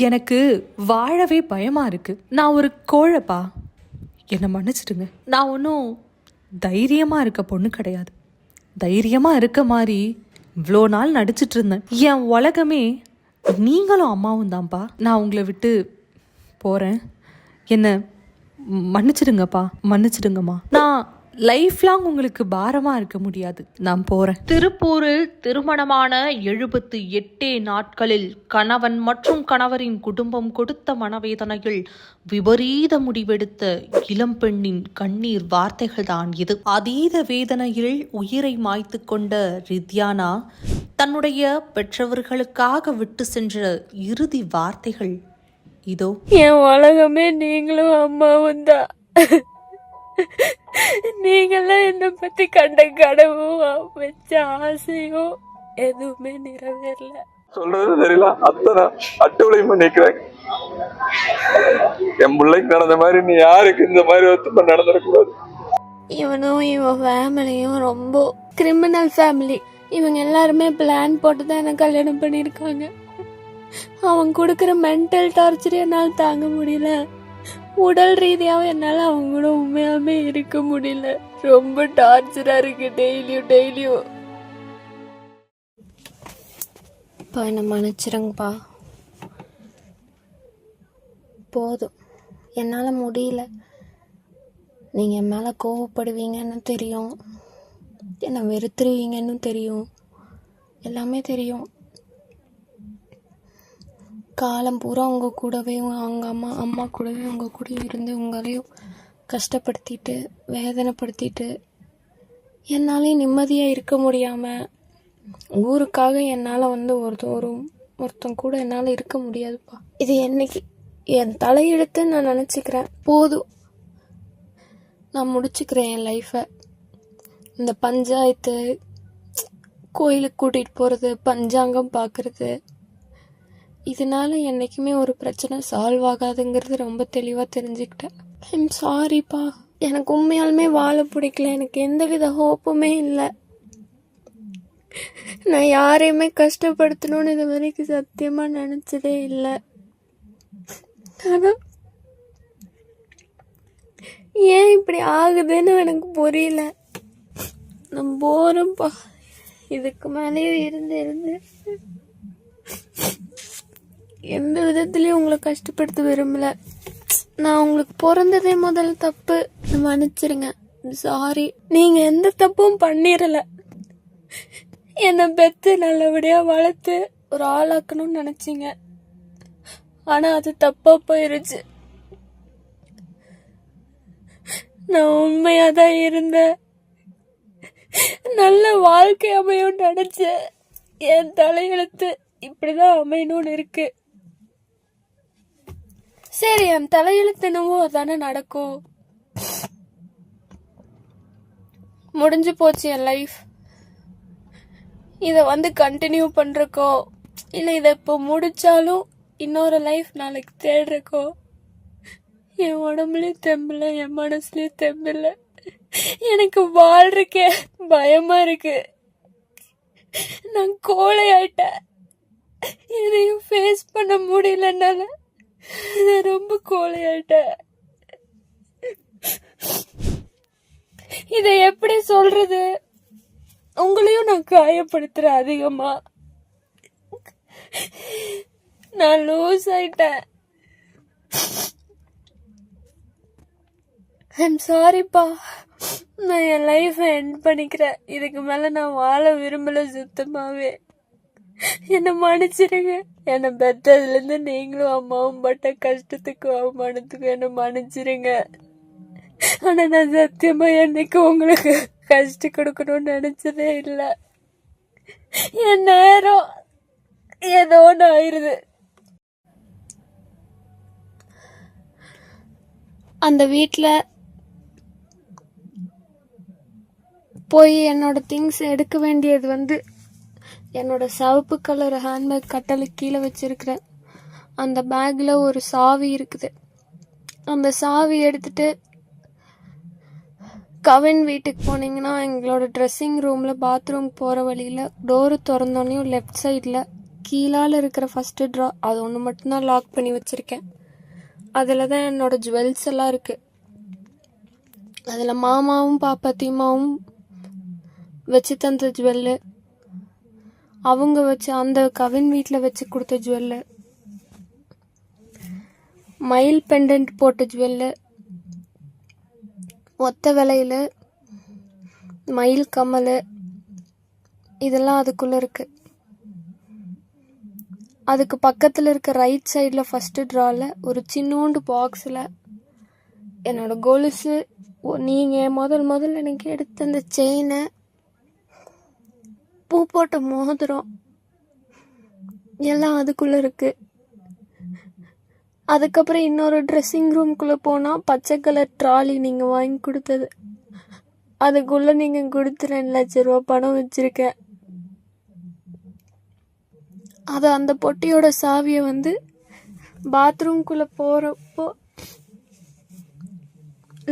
எனக்கு வாழவே பயமா இருக்கு. நான் ஒரு கோழைப்பா, என்னை மன்னிச்சிடுங்க. நான் ஒன்றும் தைரியமா இருக்க பொண்ணு கிடையாது. தைரியமா இருக்க மாதிரி இவ்வளோ நாள் நடிச்சிட்டு இருந்தேன். என் உலகமே நீங்களும் அம்மாவும் தான்ப்பா. நான் உங்களை விட்டு போகிறேன். என்னை மன்னிச்சிடுங்கப்பா, மன்னிச்சிடுங்கம்மா. நான் லைஃப் லாங் உங்களுக்கு பாரமா இருக்க முடியாது. நான் போறேன். திருப்பூரில் திருமணமான 78 நாட்களில் கணவன் மற்றும் கணவரின் குடும்பம் கொடுத்த மனவேதனையில் விபரீத முடிவெடுத்த இளம்பெண்ணின் கண்ணீர் வார்த்தைகள் தான் இது. அதீத வேதனையில் உயிரை மாய்த்து கொண்ட ரித்யானா தன்னுடைய பெற்றவர்களுக்காக விட்டு சென்ற இறுதி வார்த்தைகள் இதோ. என் உலகமே நீங்களும் அம்மாவும் தான். நீங்கெல்லாம் என்னை பத்தி கண்ட கனவும் வச்ச ஆசையும் எதுவுமே நிறைவேறல. சொல்றது தெரியல, அத்தனை அட்டுவளையும் பண்ணிக்கிறேன். என் பிள்ளைக்கு நடந்த மாதிரி நீ யாருக்கு இந்த மாதிரி ஒத்துமை நடந்துடக்கூடாது. இவனும் இவன் ஃபேமிலியும் ரொம்ப கிரிமினல் ஃபேமிலி. இவங்க எல்லாருமே பிளான் போட்டு தான் என்ன கல்யாணம் பண்ணியிருக்காங்க. அவன் கொடுக்குற மென்டல் டார்ச்சர் என்னால் தாங்க முடியல. உடல் ரீதியாகவும் என்னால் அவங்க கூட உண்மையாவே இருக்க முடியல. ரொம்ப டார்ச்சரா இருக்கு டெய்லியும். இப்போ என்ன மன்னிச்சிருங்கப்பா, போதும், என்னால் முடியல. நீங்கள் என் மேலே கோவப்படுவீங்கன்னு தெரியும், என்னை வெறுத்துருவீங்கன்னு தெரியும், எல்லாமே தெரியும். காலம் பூரா உங்கள் கூடவே அவங்க அம்மா கூடவே உங்கள் கூட இருந்து உங்களையும் கஷ்டப்படுத்திட்டு வேதனைப்படுத்திட்டு என்னாலையும் நிம்மதியாக இருக்க முடியாமல் ஊருக்காக என்னால் ஒருத்தன் கூட என்னால் இருக்க முடியாதுப்பா. இது என்னைக்கு என் தலையெழுத்து நான் நினச்சிக்கிறேன். போதும், நான் முடிச்சுக்கிறேன் என் லைஃப்பை. இந்த பஞ்சாயத்து, கோயிலுக்கு கூட்டிகிட்டு போகிறது, பஞ்சாங்கம் பார்க்குறது, இதனால என்றைக்குமே ஒரு பிரச்சனை சால்வ் ஆகாதுங்கிறது ரொம்ப தெளிவாக தெரிஞ்சுக்கிட்டேன். ஐம் சாரிப்பா. எனக்கு உண்மையாலுமே வாழ பிடிக்கல. எனக்கு எந்தவித ஹோப்புமே இல்லை. நான் யாரையுமே கஷ்டப்படுத்தணும்னு இது வரைக்கும் சத்தியமாக நினச்சதே இல்லை. ஆனால் ஏன் இப்படி ஆகுதுன்னு எனக்கு புரியல. நான் போகிறேன்ப்பா. இதுக்கு மேலேயும் இருந்து எந்த விதத்துலயும் உங்களை கஷ்டப்படுத்த விரும்பல. நான் உங்களுக்கு பிறந்ததே முதல் தப்பு. மன்னிச்சிருங்க, சாரி. நீங்க எந்த தப்பும் பண்ணிடல. என்னை பெத்து நல்லபடியா வளர்த்து ஒரு ஆளாக்கணும்னு நினைச்சீங்க. ஆனா அது தப்பா போயிருச்சு. நான் உண்மையாதான் இருந்தேன். நல்ல வாழ்க்கை அமையும் நினைச்சேன். என் தலையெழுத்து இப்படிதான் அமையணும்னு இருக்கு. சரி, என் தலையெழுத்து என்னவோ அதானே நடக்கும். முடிஞ்சு போச்சு என் லைஃப். இதை கண்டினியூ பண்றக்கோ இல்லை இதை இப்போ முடிச்சாலும் இன்னொரு லைஃப் நாளைக்கு தேடுறக்கோ என் உடம்புலயும் தெம்பில்ல, என் மனசுலயும் தெம்பில்ல. எனக்கு வாழ்றக்கே பயமா இருக்கு. நான் கோழை ஆயிட்டேன். எதையும் ஃபேஸ் பண்ண முடியலனால நான் ரொம்ப கோழையாயிட்டேன். இதை எப்படி சொல்றது? உங்களையும் நான் காயப்படுத்துறேன் அதிகமா. நான் லூஸ் ஆயிட்டேன். ஐம் சாரிப்பா. நான் என் லைஃபை எண்ட் பண்ணிக்கிறேன். இதுக்கு மேல நான் வாழ விரும்பல சுத்தமாவே. என்னை மன்னிச்சிருங்க. என்னை பெற்றதுலேருந்து நீங்களும் அம்மாவும் பட்ட கஷ்டத்துக்கு அவமானத்துக்கும் என்னை மன்னிச்சிருங்க. ஆனா நான் சத்தியமா என்னைக்கு உங்களுக்கு கஷ்டம் கொடுக்கணும்னு நினைச்சதே இல்லை. என் நேரம் ஏதோ ஒன்று ஆயிருது. அந்த வீட்டில் போய் என்னோட திங்ஸ் எடுக்க வேண்டியது என்னோட சிவப்பு கலர் ஹேண்ட்பேக் கட்டலுக்கு கீழே வச்சிருக்கிறேன். அந்த பேக்கில் ஒரு சாவி இருக்குது. அந்த சாவி எடுத்துட்டு கவின் வீட்டுக்கு போனீங்கன்னா எங்களோட ட்ரெஸ்ஸிங் ரூமில் பாத்ரூம் போகிற வழியில் டோரு திறந்தோன்னையும் லெஃப்ட் சைடில் கீழால் இருக்கிற ஃபஸ்ட்டு ட்ரா அது ஒன்று மட்டும்தான் லாக் பண்ணி வச்சுருக்கேன். அதில் தான் என்னோடய ஜுவல்ஸ் எல்லாம் இருக்குது. அதில் மாமாவும் பாப்பாத்திமாவும் வச்சு தந்த ஜுவல்லு, அவங்க வச்சு அந்த கவின் வீட்டில் வச்சு கொடுத்த ஜுவல்லு, மயில் பெண்டன்ட் போட்ட ஜுவல்லு, ஒத்த விலையில் மயில் கம்மல், இதெல்லாம் அதுக்குள்ளே இருக்குது. அதுக்கு பக்கத்தில் இருக்க ரைட் சைடில் ஃபஸ்ட்டு ட்ராவில் ஒரு சின்னோண்டு பாக்ஸில் என்னோட கொலுசு, நீங்கள் முதல்ல எனக்கு எடுத்த அந்த செயினை, பூ போட்ட மோதிரம் எல்லாம் அதுக்குள்ளே இருக்குது. அதுக்கப்புறம் இன்னொரு ட்ரெஸ்ஸிங் ரூம்குள்ளே போனால் பச்சை கலர் ட்ராலி நீங்கள் வாங்கி கொடுத்தது, அதுக்குள்ளே நீங்கள் கொடுத்து 2 லட்ச ரூபா பணம் வச்சுருக்கேன். அது அந்த பொட்டியோட சாவியை வந்து பாத்ரூம்குள்ளே போகிறப்போ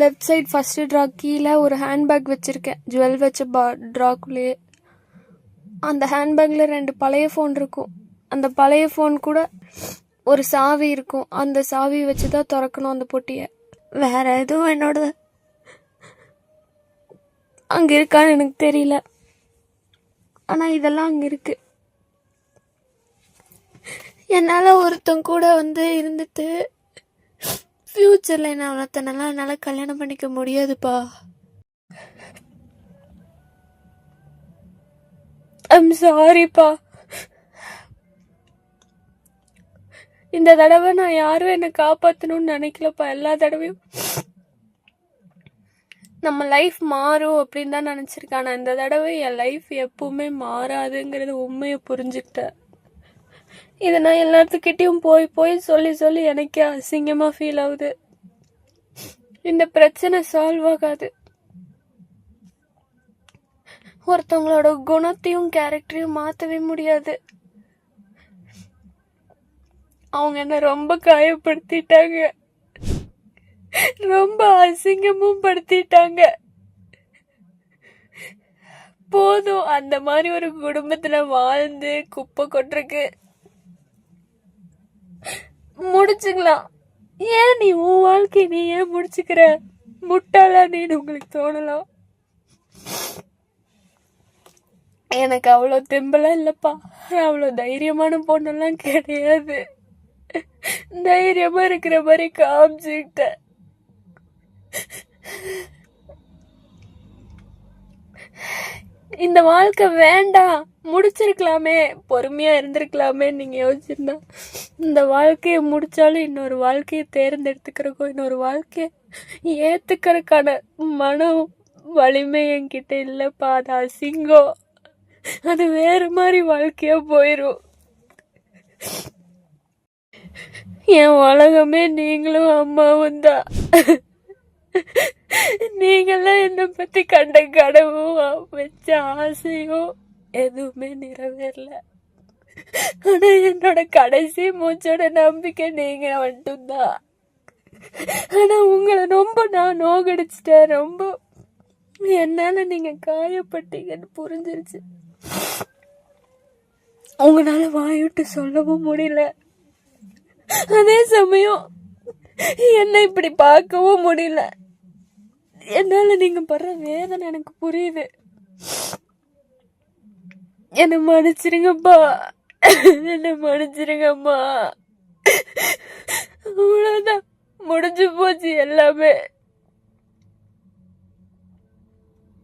லெஃப்ட் சைட் ஃபஸ்ட்டு ட்ரா கீழே ஒரு ஹேண்ட்பேக் வச்சுருக்கேன், ஜுவல் வச்ச ட்ராக்குள்ளேயே. அந்த ஹேண்ட்பேக்கில் 2 பழைய ஃபோன் இருக்கும். அந்த பழைய ஃபோன் கூட ஒரு சாவி இருக்கும். அந்த சாவி வச்சு தான் திறக்கணும் அந்த பொட்டியை. வேறு எதுவும் என்னோட அங்கே இருக்கான்னு எனக்கு தெரியல. ஆனால் இதெல்லாம் அங்கே இருக்குது. என்னால் ஒருத்தன் கூட வந்து இருந்துட்டு ஃப்யூச்சரில் என்ன ஒருத்தனெல்லாம் என்னால் கல்யாணம் பண்ணிக்க முடியாதுப்பா. ஐம் சாரிப்பா. இந்த தடவை நான் யாரும் என்னை காப்பாற்றணும்னு நினைக்கலப்பா. எல்லா தடவையும் நம்ம லைஃப் மாறும் அப்படின்னு தான் நினச்சிருக்கேன். ஆனால் இந்த தடவை என் லைஃப் எப்பவுமே மாறாதுங்கிறது உண்மையை புரிஞ்சுக்கிட்டேன். இதை நான் எல்லாத்துக்கிட்டையும் போய் சொல்லி எனக்கே அசிங்கமாக ஃபீல் ஆகுது. இந்த பிரச்சனை சால்வ் ஆகாது. ஒருத்தவங்களோட குணத்தையும் கேரக்டரையும் மாற்றவே முடியாது. அவங்க என்ன ரொம்ப காயப்படுத்திட்டாங்க, ரொம்ப அசிங்கமும் படுத்திட்டாங்க. போதும் அந்த மாதிரி ஒரு குடும்பத்துல வாழ்ந்து குப்பை கொட்டுறக்கு. முடிச்சுக்கலாம். ஏன் நீ உன் வாழ்க்கை நீ ஏன் முடிச்சுக்கிற? முட்டாளா நீன்னு உங்களுக்கு தோணலாம். எனக்கு அவ்வளோ தெம்பலாம் இல்லைப்பா. அவ்வளோ தைரியமான பொண்ணெல்லாம் கிடையாது. தைரியமா இருக்கிற மாதிரி காமிச்சுக்கிட்டேன். இந்த வாழ்க்கை வேண்டாம், முடிச்சிருக்கலாமே, பொறுமையா இருந்திருக்கலாமே நீங்க யோசிச்சிருந்தா இந்த வாழ்க்கையை முடிச்சாலும் இன்னொரு வாழ்க்கையை தேர்ந்தெடுத்துக்கிறக்கும் இன்னொரு வாழ்க்கையை ஏத்துக்கிறதுக்கான மனம் வலிமை என்கிட்ட இல்லப்பா. அது அசிங்கம். அது வேற மாதிரி வாழ்க்கையா போயிரும். என் உலகமே நீங்களும் அம்மாவும் தான். நீங்கெல்லாம் என்னை பத்தி கண்ட கனவும் வச்ச ஆசையும் எதுவுமே நிறைவேறல. ஆனா என்னோட கடைசி மூச்சோட நம்பிக்கை நீங்க மட்டும்தான். ஆனா உங்களை ரொம்ப நான் நோகடிச்சிட்டேன். ரொம்ப என்னால நீங்க காயப்பட்டீங்கன்னு புரிஞ்சிருச்சு. உங்களால வாயிட்டு சொல்லவும் முடியல. அதே சமயம் என்ன இப்படி பார்க்கவும் முடியல. என்னால நீங்க படுற வேதனை எனக்கு புரியுது. என்ன மன்னிச்சிருங்கப்பா, என்ன மன்னிச்சிருங்கம்மா. அவ்வளவுதான், முடிஞ்சு போச்சு எல்லாமே.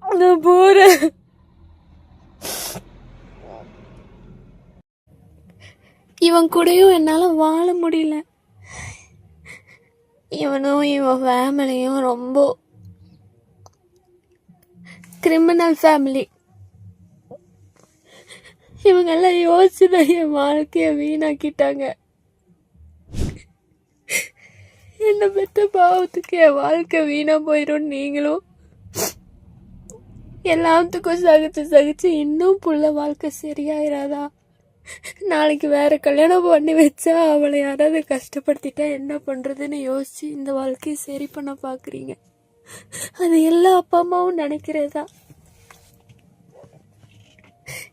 நான் போறேன். இவன் கூடயும் என்னால வாழ முடியல. இவனும் இவன் ஃபேமிலியும் ரொம்ப கிரிமினல் ஃபேமிலி. இவங்கெல்லாம் யோசிச்சுதான் என் வாழ்க்கைய வீணாக்கிட்டாங்க. என்ன பெத்த பாவத்துக்கு என் வாழ்க்கை வீணா போயிடும். நீங்களும் எல்லாத்துக்கும் சகிச்சு இன்னும் புள்ள வாழ்க்கை சரியாயிராதா? நாளைக்கு வேற கல்யாணம் பண்ணி வச்சா அவளை யாராவது கஷ்டப்படுத்திட்டா என்ன பண்றதுன்னு யோசிச்சு இந்த வாழ்க்கையை சரி பண்ண பாக்குறீங்க. அது எல்லா அப்பா அம்மாவும் நினைக்கிறதா.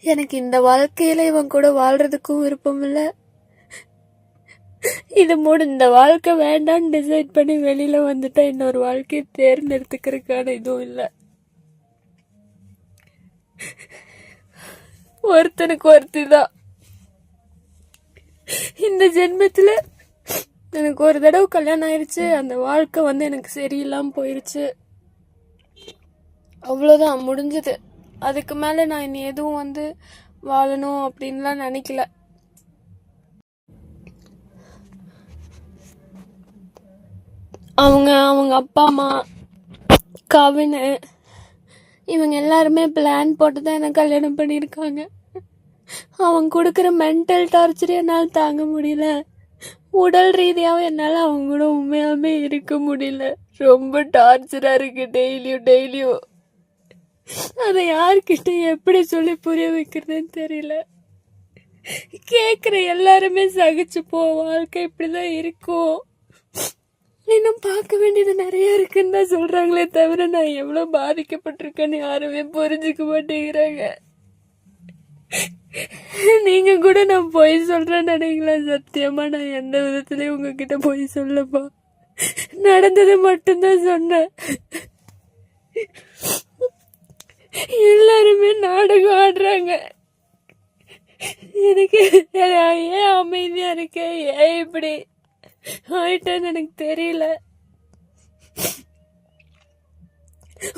எனக்கு இந்த வாழ்க்கையில இவன் கூட வாழ்றதுக்கும் விருப்பம் இல்லை. இந்த வாழ்க்கை வேண்டான்னு டிசைட் பண்ணி வெளியில வந்துட்டா இன்னொரு வாழ்க்கையை தேர்ந்தெடுத்துக்கிறதுக்கான இதுவும் இல்லை. ஒருத்தனுக்கு ஒருத்தி தான். இந்த ஜென்மத்துல எனக்கு ஒரு தடவை கல்யாணம் ஆயிடுச்சு. அந்த வாழ்க்கை எனக்கு சரியில்லாம போயிருச்சு. அவ்வளோதான், முடிஞ்சது. அதுக்கு மேல நான் இனி எதுவும் வாழணும் அப்படின்லாம் நினைக்கல. அவங்க அப்பா அம்மா, கவின், இவங்க எல்லாருமே பிளான் போட்டு தான் எனக்கு கல்யாணம் பண்ணியிருக்காங்க. அவங்க கொடுக்குற மென்டல் டார்ச்சர் என்னால் தாங்க முடியல. உடல் ரீதியாகவும் என்னால் அவங்க கூட உண்மையாமே இருக்க முடியல. ரொம்ப டார்ச்சராக இருக்கு டெய்லியும். அதை யார்கிட்ட எப்படி சொல்லி புரிய வைக்கிறதுன்னு தெரியல. கேட்குற எல்லாருமே சகிச்சு போ, வாழ்க்கை இப்படிதான் இருக்கும், இன்னும் பார்க்க வேண்டியது நிறைய இருக்குன்னு தான் சொல்றாங்களே தவிர நான் எவ்வளவு பாதிக்கப்பட்டிருக்கேன்னு யாருமே புரிஞ்சுக்க மாட்டேங்கிறாங்க. நீங்க கூட நான் பொய் சொல்றேன்னு நினைக்கல. சத்தியமா நான் எந்த விதத்துலயும் உங்ககிட்ட பொய் சொல்லப்பா. நடந்தது மட்டும்தான் சொன்னேன். எல்லாருமே நாடகம் ஆடுறாங்க. எனக்கு ஏன் அமைதியா இருக்கேன், ஏன் இப்படி ஆயிட்டேன்னு எனக்கு தெரியல.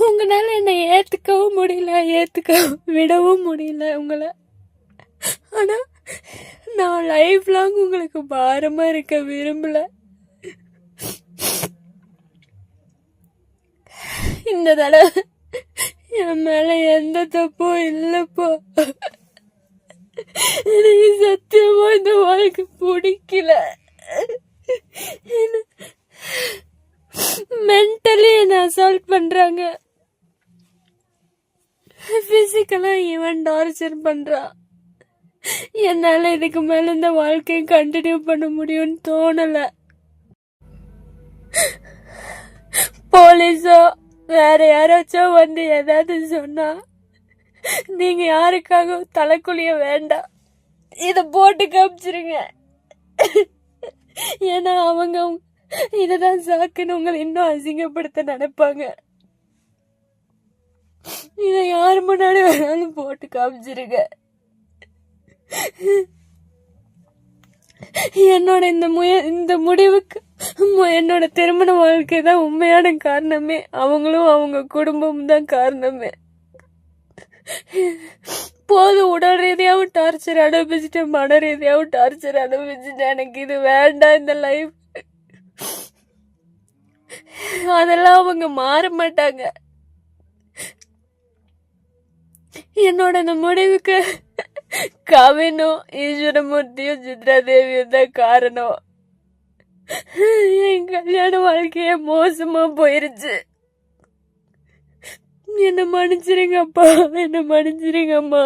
உங்களால என்னை ஏத்துக்கவும் முடியல, ஏத்துக்க விடவும் முடியல உங்களை. ஆனா நான் லைஃப் லாங் உங்களுக்கு பாரமா இருக்க விரும்பல. இந்த தடவை என் மேல எந்த தப்பும் இல்லப்போ. எனக்கு சத்தியமா இந்த வாழ்க்கை பிடிக்கல. மென்டலி என்ன அசால்ட் பண்றாங்க, பிசிக்கலா ஈவன் டார்ச்சர் பண்றான். என்னால இதுக்கு மேல இந்த வாழ்க்கையை கண்டினியூ பண்ண முடியும்னு தோணல. போலீஸோ வேற யாராச்சும் ஏதாவது சொன்னா நீங்க யாருக்காக தலைக்குழிய வேண்டாம், இத போட்டு காமிச்சிருங்க. ஏன்னா அவங்க இததான் சாக்குன்னு உங்களை இன்னும் அசிங்கப்படுத்த நினைப்பாங்க. இத யாரு முன்னாடி வேணாலும் போட்டு காமிச்சிருங்க. என்னோட இந்த முடிவுக்கு என்னோட திருமண வாழ்க்கை தான் உண்மையான காரணமே. அவங்களும் அவங்க குடும்பமும் தான் காரணமே. போதும், உடல் ரீதியாவும் டார்ச்சர் அனுபவிச்சுட்டு மன ரீதியாவும் டார்ச்சர் அனுபவிச்சுட்டு எனக்கு இது வேண்டாம் இந்த லைஃப். அதெல்லாம் அவங்க மாற மாட்டாங்க. என்னோட இந்த முடிவுக்கு கவினும் ஈஸ்வரமூர்த்தியும் சித்ரா தேவியும் தான் காரணம். என் கல்யாண வாழ்க்கைய மோசமா போயிருச்சு. என்ன மன்னிச்சிருங்கப்பா, என்ன மன்னிச்சிருங்கம்மா.